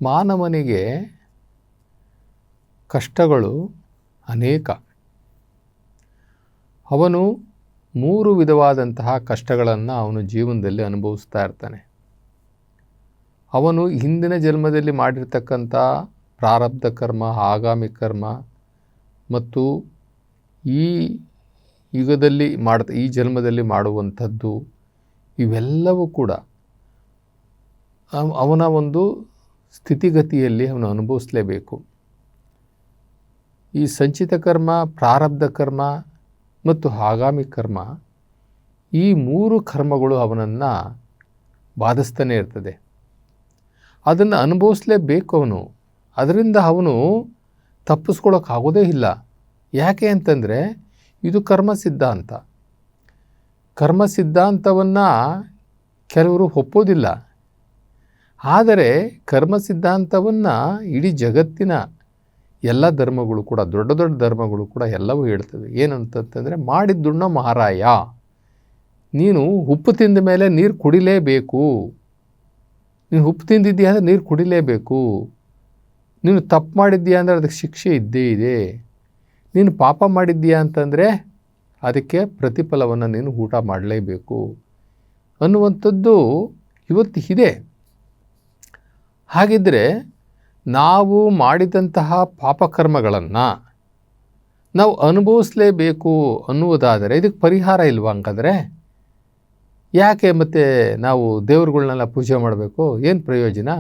ಮಾನವನಿಗೆ ಕಷ್ಟಗಳು ಅನೇಕ. ಅವನು 3 ವಿಧವಾದಂತಹ ಕಷ್ಟಗಳನ್ನು ಅವನು ಜೀವನದಲ್ಲಿ ಅನುಭವಿಸ್ತಾ ಇರ್ತಾನೆ. ಅವನು ಹಿಂದಿನ ಜನ್ಮದಲ್ಲಿ ಮಾಡಿರ್ತಕ್ಕಂಥ ಪ್ರಾರಬ್ಧ ಕರ್ಮ, ಆಗಾಮಿ ಕರ್ಮ ಮತ್ತು ಈ ಯುಗದಲ್ಲಿ ಈ ಜನ್ಮದಲ್ಲಿ ಮಾಡುವಂಥದ್ದು ಇವೆಲ್ಲವೂ ಕೂಡ ಅವನ ಒಂದು ಸ್ಥಿತಿಗತಿಯಲ್ಲಿ ಅವನು ಅನುಭವಿಸಲೇಬೇಕು. ಈ ಸಂಚಿತ ಕರ್ಮ, ಪ್ರಾರಬ್ಧ ಕರ್ಮ ಮತ್ತು ಆಗಾಮಿ ಕರ್ಮ, ಈ 3 ಕರ್ಮಗಳು ಅವನನ್ನು ಬಾಧಿಸ್ತಾನೆ ಇರ್ತದೆ. ಅದನ್ನು ಅನುಭವಿಸಲೇಬೇಕು ಅವನು. ಅದರಿಂದ ಅವನು ತಪ್ಪಿಸ್ಕೊಳ್ಳೋಕ್ಕಾಗೋದೇ ಇಲ್ಲ. ಯಾಕೆ ಅಂತಂದರೆ ಇದು ಕರ್ಮ ಸಿದ್ಧಾಂತ. ಕರ್ಮ ಸಿದ್ಧಾಂತವನ್ನು ಕೆಲವರು ಒಪ್ಪೋದಿಲ್ಲ. ಆದರೆ ಕರ್ಮ ಸಿದ್ಧಾಂತವನ್ನು ಇಡೀ ಜಗತ್ತಿನ ಎಲ್ಲ ಧರ್ಮಗಳು ಕೂಡ, ದೊಡ್ಡ ದೊಡ್ಡ ಧರ್ಮಗಳು ಕೂಡ ಎಲ್ಲವೂ ಹೇಳ್ತವೆ. ಏನಂತಂದರೆ ಮಾಡಿದ್ದುಣ್ಣ ಮಹಾರಾಯ, ನೀನು ಉಪ್ಪು ತಿಂದ ಮೇಲೆ ನೀರು ಕುಡಿಲೇಬೇಕು. ನೀನು ಉಪ್ಪು ತಿಂದಿದ್ದೀಯ ಅಂದರೆ ನೀರು ಕುಡಿಲೇಬೇಕು. ನೀನು ತಪ್ಪು ಮಾಡಿದ್ದೀಯ ಅಂದರೆ ಅದಕ್ಕೆ ಶಿಕ್ಷೆ ಇದ್ದೇ ಇದೆ. ನೀನು ಪಾಪ ಮಾಡಿದ್ದೀಯ ಅಂತಂದರೆ ಅದಕ್ಕೆ ಪ್ರತಿಫಲವನ್ನು ನೀನು ಊಟ ಮಾಡಲೇಬೇಕು ಅನ್ನುವಂಥದ್ದು ಇವತ್ತು ಇದೆ. ಹಾಗಿದ್ದರೆ ನಾವು ಮಾಡಿದಂತಹ ಪಾಪಕರ್ಮಗಳನ್ನು ನಾವು ಅನುಭವಿಸಲೇಬೇಕು ಅನ್ನುವುದಾದರೆ ಇದಕ್ಕೆ ಪರಿಹಾರ ಇಲ್ವಾ? ಹಂಗಾದರೆ ಯಾಕೆ ಮತ್ತೆ ನಾವು ದೇವ್ರುಗಳ್ನೆಲ್ಲ ಪೂಜೆ ಮಾಡಬೇಕು? ಏನು ಪ್ರಯೋಜನ?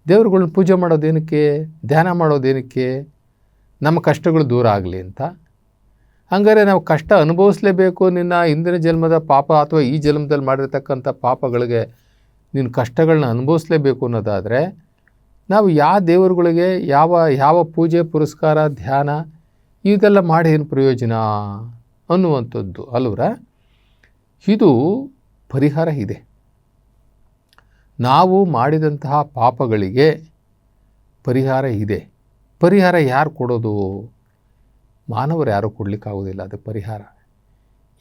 ದೇವ್ರುಗಳ್ನ ಪೂಜೆ ಮಾಡೋದೇನಕ್ಕೆ? ಧ್ಯಾನ ಮಾಡೋದೇನಕ್ಕೆ? ನಮ್ಮ ಕಷ್ಟಗಳು ದೂರ ಆಗಲಿ ಅಂತ. ಹಂಗಾರೆ ನಾವು ಕಷ್ಟ ಅನುಭವಿಸಲೇಬೇಕು. ನಿನ್ನ ಹಿಂದಿನ ಜನ್ಮದ ಪಾಪ ಅಥವಾ ಈ ಜನ್ಮದಲ್ಲಿ ಮಾಡಿರ್ತಕ್ಕಂಥ ಪಾಪಗಳಿಗೆ ನೀನು ಕಷ್ಟಗಳನ್ನ ಅನುಭವಿಸಲೇಬೇಕು ಅನ್ನೋದಾದರೆ ನಾವು ಯಾವ ದೇವರುಗಳಿಗೆ ಯಾವ ಪೂಜೆ ಪುರಸ್ಕಾರ ಧ್ಯಾನ ಇದೆಲ್ಲ ಮಾಡಿ ಏನು ಪ್ರಯೋಜನ ಅನ್ನುವಂಥದ್ದು ಅಲ್ವರ? ಇದು ಪರಿಹಾರ ಇದೆ. ನಾವು ಮಾಡಿದಂತಹ ಪಾಪಗಳಿಗೆ ಪರಿಹಾರ ಇದೆ. ಪರಿಹಾರ ಯಾರು ಕೊಡೋದು? ಮಾನವರು ಯಾರೂ ಕೊಡಲಿಕ್ಕಾಗೋದಿಲ್ಲ ಅದಕ್ಕೆ ಪರಿಹಾರ.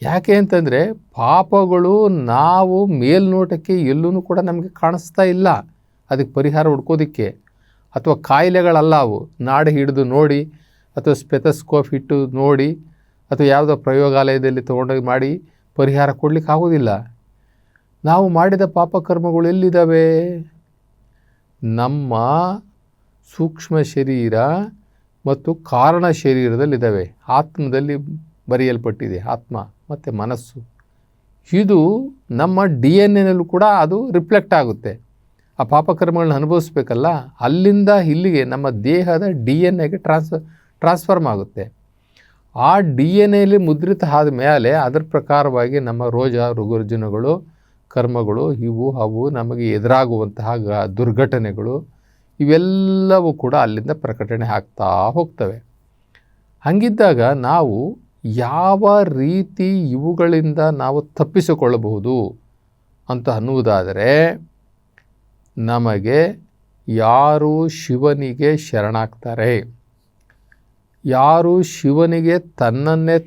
ಯಾಕೆ ಅಂತಂದರೆ ಪಾಪಗಳು ನಾವು ಮೇಲ್ನೋಟಕ್ಕೆ ಎಲ್ಲೂ ಕೂಡ ನಮಗೆ ಕಾಣಿಸ್ತಾ ಇಲ್ಲ ಅದಕ್ಕೆ ಪರಿಹಾರ ಹುಡ್ಕೋದಕ್ಕೆ. ಅಥವಾ ಕಾಯಿಲೆಗಳಲ್ಲ ಅವು, ನಾಡಿ ಹಿಡಿದು ನೋಡಿ ಅಥವಾ ಸ್ಪೆಥಸ್ಕೋಪ್ ಇಟ್ಟು ನೋಡಿ ಅಥವಾ ಯಾವುದೋ ಪ್ರಯೋಗಾಲಯದಲ್ಲಿ ತೊಗೊಂಡೋಗಿ ಮಾಡಿ ಪರಿಹಾರ ಕೊಡಲಿಕ್ಕಾಗೋದಿಲ್ಲ. ನಾವು ಮಾಡಿದ ಪಾಪಕರ್ಮಗಳು ಎಲ್ಲಿದ್ದಾವೆ? ನಮ್ಮ ಸೂಕ್ಷ್ಮ ಶರೀರ ಮತ್ತು ಕಾರಣ ಶರೀರದಲ್ಲಿದ್ದಾವೆ. ಆತ್ಮದಲ್ಲಿ ಬರೆಯಲ್ಪಟ್ಟಿದೆ, ಆತ್ಮ ಮತ್ತು ಮನಸ್ಸು. ಇದು ನಮ್ಮ DNA ಕೂಡ ಅದು ರಿಫ್ಲೆಕ್ಟ್ ಆಗುತ್ತೆ. ಆ ಪಾಪಕರ್ಮಗಳನ್ನ ಅನುಭವಿಸ್ಬೇಕಲ್ಲ, ಅಲ್ಲಿಂದ ಇಲ್ಲಿಗೆ ನಮ್ಮ ದೇಹದ DNA ಟ್ರಾನ್ಸ್ಫರ್ಮ್ ಆಗುತ್ತೆ. ಆ DNA ಮುದ್ರಿತ ಆದ ಮೇಲೆ ಅದರ ಪ್ರಕಾರವಾಗಿ ನಮ್ಮ ರುಜಿನಗಳು ಕರ್ಮಗಳು ಅವು ನಮಗೆ ಎದುರಾಗುವಂತಹ ದುರ್ಘಟನೆಗಳು ಇವೆಲ್ಲವೂ ಕೂಡ ಅಲ್ಲಿಂದ ಪ್ರಕಟಣೆ ಆಗ್ತಾ ಹೋಗ್ತವೆ. ಹಾಗಿದ್ದಾಗ ನಾವು ಯಾವ ರೀತಿ ಇವುಗಳಿಂದ ನಾವು ತಪ್ಪಿಸಿಕೊಳ್ಳಬಹುದು ಅಂತ ಅನ್ನುವುದಾದರೆ, ನಮಗೆ ಯಾರು ಶಿವನಿಗೆ ಶರಣಾಗ್ತಾರೆ, ಯಾರು ಶಿವನಿಗೆ ತನ್ನನ್ನೇ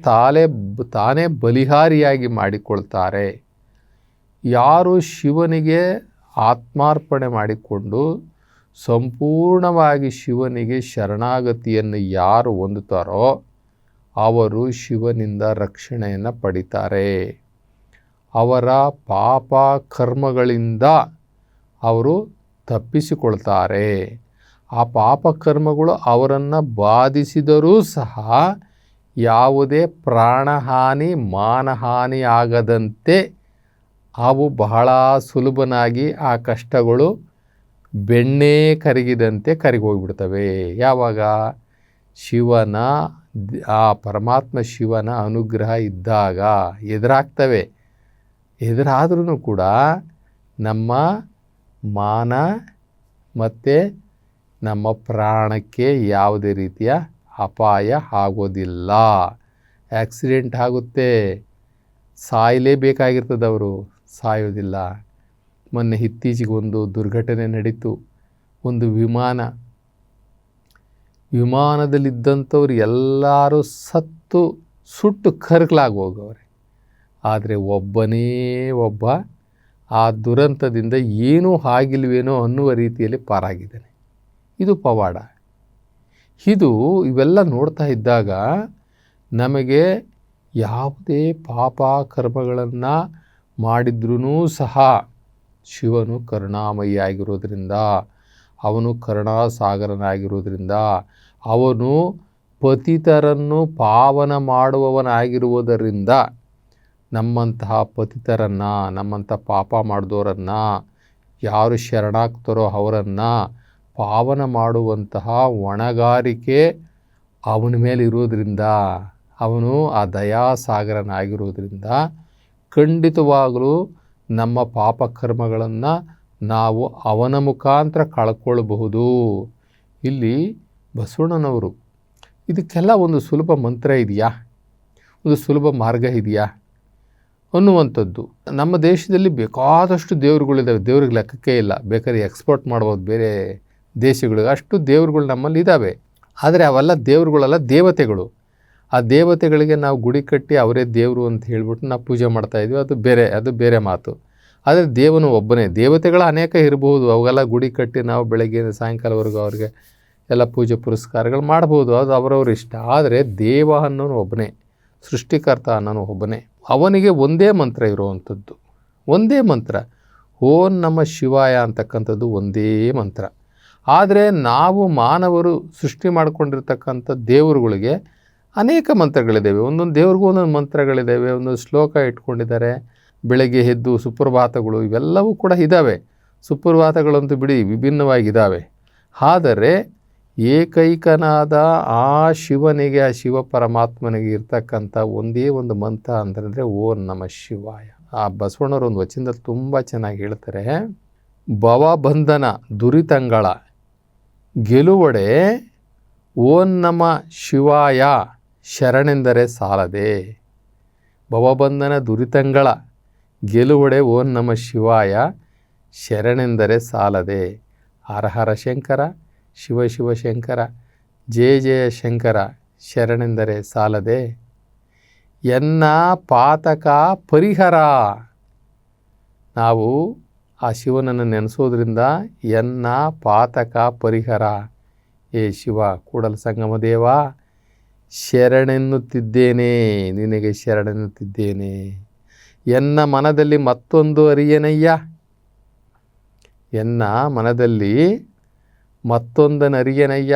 ತಾನೇ ಬಲಿಹಾರಿಯಾಗಿ ಮಾಡಿಕೊಳ್ತಾರೆ, ಯಾರು ಶಿವನಿಗೆ ಆತ್ಮಾರ್ಪಣೆ ಮಾಡಿಕೊಂಡು ಸಂಪೂರ್ಣವಾಗಿ ಶಿವನಿಗೆ ಶರಣಾಗತಿಯನ್ನು ಯಾರು ಹೊಂದುತ್ತಾರೋ ಅವರು ಶಿವನಿಂದ ರಕ್ಷಣೆಯನ್ನು ಪಡಿತಾರೆ. ಅವರ ಪಾಪ ಕರ್ಮಗಳಿಂದ ಅವರು ತಪ್ಪಿಸಿಕೊಳ್ತಾರೆ. ಆ ಪಾಪಕರ್ಮಗಳು ಅವರನ್ನು ಬಾಧಿಸಿದರೂ ಸಹ ಯಾವುದೇ ಪ್ರಾಣಹಾನಿ ಮಾನಹಾನಿ ಆಗದಂತೆ ಅವು ಬಹಳ ಸುಲಭನಾಗಿ ಆ ಕಷ್ಟಗಳು ಬೆಣ್ಣೆ ಕರಗಿದಂತೆ ಕರಗೋಗ್ಬಿಡ್ತವೆ. ಯಾವಾಗ? ಶಿವನ ಆ ಪರಮಾತ್ಮ ಶಿವನ ಅನುಗ್ರಹ ಇದ್ದಾಗ ಎದುರಾಗ್ತವೆ. ಎದುರಾದ್ರೂ ಕೂಡ ನಮ್ಮ ಮಾನ ಮತ್ತು ನಮ್ಮ ಪ್ರಾಣಕ್ಕೆ ಯಾವುದೇ ರೀತಿಯ ಅಪಾಯ ಆಗೋದಿಲ್ಲ. ಆಕ್ಸಿಡೆಂಟ್ ಆಗುತ್ತೆ, ಸಾಯಲೇಬೇಕಾಗಿರ್ತದೆ, ಅವರು ಸಾಯೋದಿಲ್ಲ. ಮೊನ್ನೆ ಇತ್ತೀಚೆಗೆ ಒಂದು ದುರ್ಘಟನೆ ನಡೀತು. ಒಂದು ವಿಮಾನದಲ್ಲಿದ್ದಂಥವ್ರು ಎಲ್ಲರೂ ಸುಟ್ಟು ಕರಕಲಾಗಿ ಹೋಗವ್ರೆ. ಆದರೆ ಒಬ್ಬನೇ ಒಬ್ಬ ಆ ದುರಂತದಿಂದ ಏನೂ ಆಗಿಲ್ವೇನೋ ಅನ್ನುವ ರೀತಿಯಲ್ಲಿ ಪಾರಾಗಿದ್ದಾನೆ. ಇದು ಪವಾಡ. ಇವೆಲ್ಲ ನೋಡ್ತಾ ಇದ್ದಾಗ ನಮಗೆ ಯಾವುದೇ ಪಾಪ ಕರ್ಮಗಳನ್ನು ಮಾಡಿದ್ರೂ ಸಹ ಶಿವನು ಕರುಣಾಮಯಿಯಾಗಿರೋದ್ರಿಂದ, ಅವನು ಕರುಣಾಸಾಗರನಾಗಿರೋದ್ರಿಂದ, ಅವನು ಪತಿತರನ್ನು ಪಾವನ ಮಾಡುವವನಾಗಿರುವುದರಿಂದ ನಮ್ಮಂತಹ ಪತಿತರನ್ನು, ನಮ್ಮಂಥ ಪಾಪ ಮಾಡಿದವರನ್ನು, ಯಾರು ಶರಣಾಗ್ತಾರೋ ಅವರನ್ನು ಪಾವನ ಮಾಡುವಂತಹ ಹೊಣೆಗಾರಿಕೆ ಅವನ ಮೇಲೆ ಇರೋದ್ರಿಂದ, ಅವನು ಆ ದಯಾಸಾಗರನಾಗಿರೋದ್ರಿಂದ ಖಂಡಿತವಾಗಲೂ ನಮ್ಮ ಪಾಪಕರ್ಮಗಳನ್ನು ನಾವು ಅವನ ಮುಖಾಂತರ ಕಳ್ಕೊಳ್ಬಹುದು. ಇಲ್ಲಿ ಬಸವಣ್ಣನವರು ಇದಕ್ಕೆಲ್ಲ ಒಂದು ಸುಲಭ ಮಂತ್ರ ಇದೆಯಾ, ಒಂದು ಸುಲಭ ಮಾರ್ಗ ಇದೆಯಾ ಅನ್ನುವಂಥದ್ದು. ನಮ್ಮ ದೇಶದಲ್ಲಿ ಬೇಕಾದಷ್ಟು ದೇವರುಗಳಿದ್ದಾವೆ, ದೇವ್ರಿಗೆ ಲೆಕ್ಕಕ್ಕೆ ಇಲ್ಲ. ಬೇಕಾದ್ರೆ ಎಕ್ಸ್ಪೋರ್ಟ್ ಮಾಡ್ಬೋದು ಬೇರೆ ದೇಶಗಳಿಗೆ, ಅಷ್ಟು ದೇವರುಗಳು ನಮ್ಮಲ್ಲಿ ಇದ್ದಾವೆ. ಆದರೆ ಅವೆಲ್ಲ ದೇವರುಗಳೆಲ್ಲ ದೇವತೆಗಳು. ಆ ದೇವತೆಗಳಿಗೆ ನಾವು ಗುಡಿ ಕಟ್ಟಿ ಅವರೇ ದೇವರು ಅಂತ ಹೇಳ್ಬಿಟ್ಟು ನಾವು ಪೂಜೆ ಮಾಡ್ತಾಯಿದ್ವಿ, ಅದು ಬೇರೆ ಮಾತು. ಆದರೆ ದೇವನು ಒಬ್ಬನೇ. ದೇವತೆಗಳು ಅನೇಕ ಇರಬಹುದು, ಅವೆಲ್ಲ ಗುಡಿ ಕಟ್ಟಿ ನಾವು ಬೆಳಗ್ಗೆ ಸಾಯಂಕಾಲವರೆಗೂ ಅವ್ರಿಗೆ ಎಲ್ಲ ಪೂಜೆ ಪುರಸ್ಕಾರಗಳು ಮಾಡ್ಬೋದು, ಅದು ಅವರವ್ರ ಇಷ್ಟ. ಆದರೆ ದೇವ ಅನ್ನೋನು ಒಬ್ಬನೇ, ಸೃಷ್ಟಿಕರ್ತ ಅನ್ನೋನು ಒಬ್ಬನೇ. ಅವನಿಗೆ ಒಂದೇ ಮಂತ್ರ ಇರುವಂಥದ್ದು, ಒಂದೇ ಮಂತ್ರ, ಓಂ ನಮಃ ಶಿವಾಯ ಅಂತಕ್ಕಂಥದ್ದು ಒಂದೇ ಮಂತ್ರ. ಆದರೆ ನಾವು ಮಾನವರು ಸೃಷ್ಟಿ ಮಾಡ್ಕೊಂಡಿರ್ತಕ್ಕಂಥ ದೇವರುಗಳಿಗೆ ಅನೇಕ ಮಂತ್ರಗಳಿದ್ದಾವೆ. ಒಂದೊಂದು ದೇವ್ರಿಗೂ ಒಂದೊಂದು ಮಂತ್ರಗಳಿದ್ದಾವೆ, ಒಂದೊಂದು ಶ್ಲೋಕ ಇಟ್ಕೊಂಡಿದ್ದಾರೆ. ಬೆಳಗ್ಗೆ ಎದ್ದು ಸುಪ್ರಭಾತಗಳು ಇವೆಲ್ಲವೂ ಕೂಡ ಇದ್ದಾವೆ. ಸುಪ್ರಭಾತಗಳಂತೂ ಬಿಡಿ ವಿಭಿನ್ನವಾಗಿದ್ದಾವೆ. ಆದರೆ ಏಕೈಕನಾದ ಆ ಶಿವನಿಗೆ, ಆ ಶಿವ ಪರಮಾತ್ಮನಿಗೆ ಇರ್ತಕ್ಕಂಥ ಒಂದೇ ಒಂದು ಮಂತ್ರ ಅಂತಂದರೆ ಓಂ ನಮಃ ಶಿವಾಯ. ಆ ಬಸವಣ್ಣವರು ಒಂದು ವಚನದಲ್ಲಿ ತುಂಬ ಚೆನ್ನಾಗಿ ಹೇಳ್ತಾರೆ, ಭವಬಂಧನ ದುರಿತಂಗಳ ಗೆಲುವಡೆ ಓಂ ನಮಃ ಶಿವಾಯ ಶರಣೆಂದರೆ ಸಾಲದೆ. ಭವಬಂಧನ ದುರಿತಂಗಳ ಗೆಲುವಡೆ ಓಂ ನಮಃ ಶಿವಾಯ ಶರಣೆಂದರೆ ಸಾಲದೆ. ಹರ ಹರ ಶಂಕರ, ಶಿವ ಶಿವ ಶಂಕರ, ಜಯ ಜಯ ಶಂಕರ ಶರಣೆಂದರೆ ಸಾಲದೆ. ಎನ್ನ ಪಾತಕ ಪರಿಹರ. ನಾವು ಆ ಶಿವನನ್ನು ನೆನೆಸೋದ್ರಿಂದ ಎನ್ನ ಪಾತಕ ಪರಿಹರ. ಏ ಶಿವ, ಕೂಡಲ ಸಂಗಮ ದೇವ, ಶರಣೆನ್ನುತ್ತಿದ್ದೇನೆ, ನಿನಗೆ ಶರಣೆನ್ನುತ್ತಿದ್ದೇನೆ. ಎನ್ನ ಮನದಲ್ಲಿ ಮತ್ತೊಂದು ಅರಿಯನಯ್ಯ, ಎನ್ನ ಮನದಲ್ಲಿ ಮತ್ತೊಂದನ್ನು ಅರಿಯನಯ್ಯ.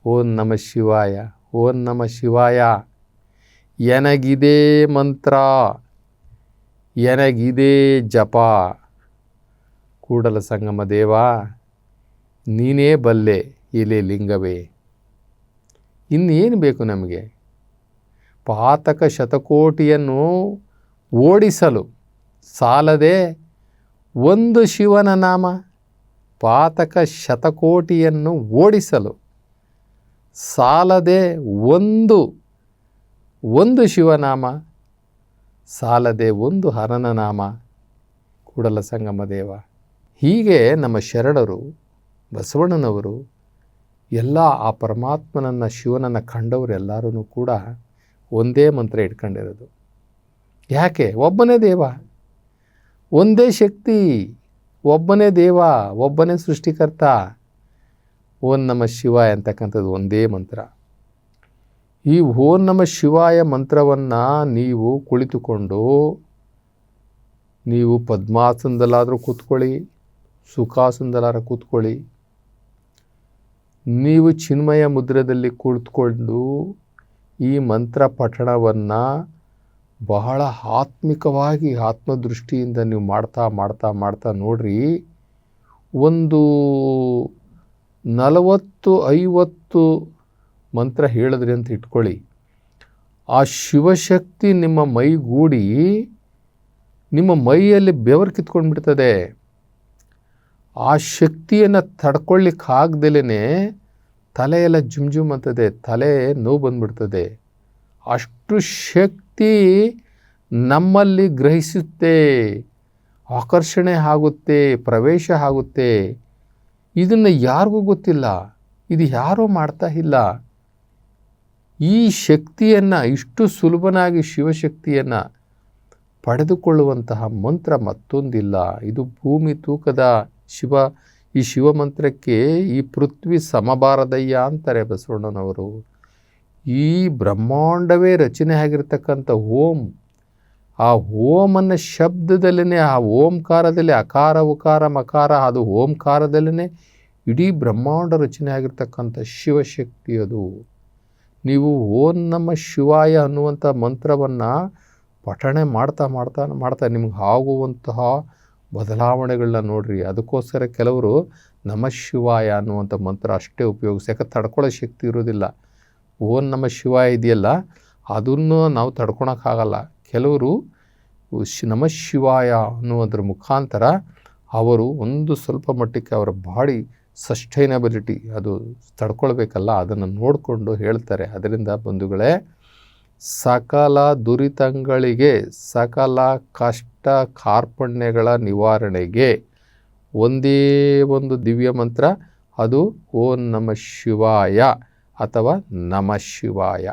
ಓಂ ನಮಃ ಶಿವಾಯ, ಓಂ ನಮಃ ಶಿವಾಯ. ಎನಗಿದೇ ಮಂತ್ರ, ಎನಗಿದೇ ಜಪ. ಕೂಡಲ ಸಂಗಮ ದೇವ, ನೀನೇ ಬಲ್ಲೆ ಎಲೆ ಲಿಂಗವೇ. ಇನ್ನೇನು ಬೇಕು ನಮಗೆ? ಪಾತಕ ಶತಕೋಟಿಯನ್ನು ಓಡಿಸಲು ಸಾಲದೆ ಒಂದು ಶಿವನ ನಾಮ. ಪಾತಕ ಶತಕೋಟಿಯನ್ನು ಓಡಿಸಲು ಸಾಲದೆ ಒಂದು ಶಿವನಾಮ, ಸಾಲದೆ ಒಂದು ಹರನ ನಾಮ. ಕೂಡಲ ಸಂಗಮ ದೇವ. ಹೀಗೆ ನಮ್ಮ ಶರಣರು, ಬಸವಣ್ಣನವರು ಎಲ್ಲ ಆ ಪರಮಾತ್ಮನನ್ನು, ಶಿವನನ್ನು ಕಂಡವರು ಎಲ್ಲರೂ ಕೂಡ ಒಂದೇ ಮಂತ್ರ ಇಟ್ಕೊಂಡಿರೋದು. ಯಾಕೆ? ಒಬ್ಬನೇ ದೇವ, ಒಂದೇ ಶಕ್ತಿ, ಒಬ್ಬನೇ ದೇವ, ಒಬ್ಬನೇ ಸೃಷ್ಟಿಕರ್ತ. ಓಂ ನಮಃ ಶಿವಾಯ ಅಂತಕ್ಕಂಥದ್ದು ಒಂದೇ ಮಂತ್ರ. ಈ ಓಂ ನಮಃ ಶಿವಾಯ ಮಂತ್ರವನ್ನು ನೀವು ಕುಳಿತುಕೊಂಡು, ನೀವು ಪದ್ಮಾಸನದಲ್ಲಾದರೂ ಕೂತ್ಕೊಳ್ಳಿ, ಸುಖಾಸನದಲ್ಲಾದರೂ ಕೂತ್ಕೊಳ್ಳಿ, ನೀವು ಚಿನ್ಮಯ ಮುದ್ರದಲ್ಲಿ ಕುಳಿತುಕೊಂಡು ಈ ಮಂತ್ರ ಪಠಣವನ್ನು ಬಹಳ ಆತ್ಮಿಕವಾಗಿ, ಆತ್ಮದೃಷ್ಟಿಯಿಂದ ನೀವು ಮಾಡ್ತಾ ಮಾಡ್ತಾ ಮಾಡ್ತಾ ನೋಡ್ರಿ, ಒಂದು 40-50 ಮಂತ್ರ ಹೇಳಿದ್ರಿ ಅಂತ ಇಟ್ಕೊಳ್ಳಿ. ಆ ಶಿವಶಕ್ತಿ ನಿಮ್ಮ ಮೈಗೂಡಿ ನಿಮ್ಮ ಮೈಯಲ್ಲಿ ಬೆವರು ಕಿತ್ಕೊಂಡ್ಬಿಡ್ತದೆ. ಆ ಶಕ್ತಿಯನ್ನು ತಡ್ಕೊಳ್ಳಿಕ್ಕಾಗ್ದಲೇ ತಲೆಯೆಲ್ಲ ಜುಮ್ ಜುಮ್ ಅಂತದೆ, ತಲೆ ನೋವು ಬಂದ್ಬಿಡ್ತದೆ. ಅಷ್ಟು ಶಕ್ತಿ ನಮ್ಮಲ್ಲಿ ಗ್ರಹಿಸುತ್ತೆ, ಆಕರ್ಷಣೆ ಆಗುತ್ತೆ, ಪ್ರವೇಶ ಆಗುತ್ತೆ. ಇದನ್ನು ಯಾರಿಗೂ ಗೊತ್ತಿಲ್ಲ, ಇದು ಯಾರೂ ಮಾಡ್ತಾ ಇಲ್ಲ. ಈ ಶಕ್ತಿಯನ್ನು, ಇಷ್ಟು ಸುಲಭನಾಗಿ ಶಿವಶಕ್ತಿಯನ್ನು ಪಡೆದುಕೊಳ್ಳುವಂತಹ ಮಂತ್ರ ಮತ್ತೊಂದಿಲ್ಲ. ಇದು ಭೂಮಿ ತೂಕದ ಶಿವ ಈ ಶಿವಮಂತ್ರಕ್ಕೆ ಈ ಪೃಥ್ವಿ ಸಮಬಾರದಯ್ಯ ಅಂತಾರೆ ಬಸವಣ್ಣನವರು. ಈ ಬ್ರಹ್ಮಾಂಡವೇ ರಚನೆ ಆಗಿರ್ತಕ್ಕಂಥ ಓಂ, ಆ ಓಮನ್ನ ಶಬ್ದದಲ್ಲೇ, ಆ ಓಂಕಾರದಲ್ಲಿ ಅಕಾರ ಉಕಾರ ಮಕಾರ, ಅದು ಓಂಕಾರದಲ್ಲೇ ಇಡೀ ಬ್ರಹ್ಮಾಂಡ ರಚನೆ ಆಗಿರ್ತಕ್ಕಂಥ ಶಿವಶಕ್ತಿ ಅದು. ನೀವು ಓಂ ನಮಃ ಶಿವಾಯ ಅನ್ನುವಂಥ ಮಂತ್ರವನ್ನು ಪಠಣೆ ಮಾಡ್ತಾ ಮಾಡ್ತಾ ಮಾಡ್ತಾ ನಿಮ್ಗೆ ಆಗುವಂತಹ ಬದಲಾವಣೆಗಳನ್ನ ನೋಡ್ರಿ. ಅದಕ್ಕೋಸ್ಕರ ಕೆಲವರು ನಮಃ ಶಿವಾಯ ಅನ್ನುವಂಥ ಮಂತ್ರ ಅಷ್ಟೇ ಉಪಯೋಗಿಸಿ, ಯಾಕೆ ತಡ್ಕೊಳ್ಳೋ ಶಕ್ತಿ ಇರೋದಿಲ್ಲ. ಓಂ ನಮಃ ಶಿವಾಯ ಇದೆಯಲ್ಲ, ಅದನ್ನು ನಾವು ತಡ್ಕೊಳಕ್ಕಾಗಲ್ಲ. ಕೆಲವರು ನಮಃ ಶಿವಾಯ ಅನ್ನುವುದರ ಮುಖಾಂತರ ಅವರು ಒಂದು ಸ್ವಲ್ಪ ಮಟ್ಟಕ್ಕೆ ಅವರ ಬಾಡಿ ಸಸ್ಟೈನಬಿಲಿಟಿ ಅದು ತಡ್ಕೊಳ್ಬೇಕಲ್ಲ, ಅದನ್ನು ನೋಡಿಕೊಂಡು ಹೇಳ್ತಾರೆ. ಅದರಿಂದ ಬಂಧುಗಳೇ, ಸಕಲ ದುರಿತಗಳಿಗೆ, ಸಕಲ ಕಷ್ಟ ಕಾರ್ಪಣ್ಯಗಳ ನಿವಾರಣೆಗೆ ಒಂದೇ ಒಂದು ದಿವ್ಯ ಮಂತ್ರ, ಅದು ಓಂ ನಮಃ ಶಿವಾಯ ಅಥವಾ ನಮಃ ಶಿವಾಯ.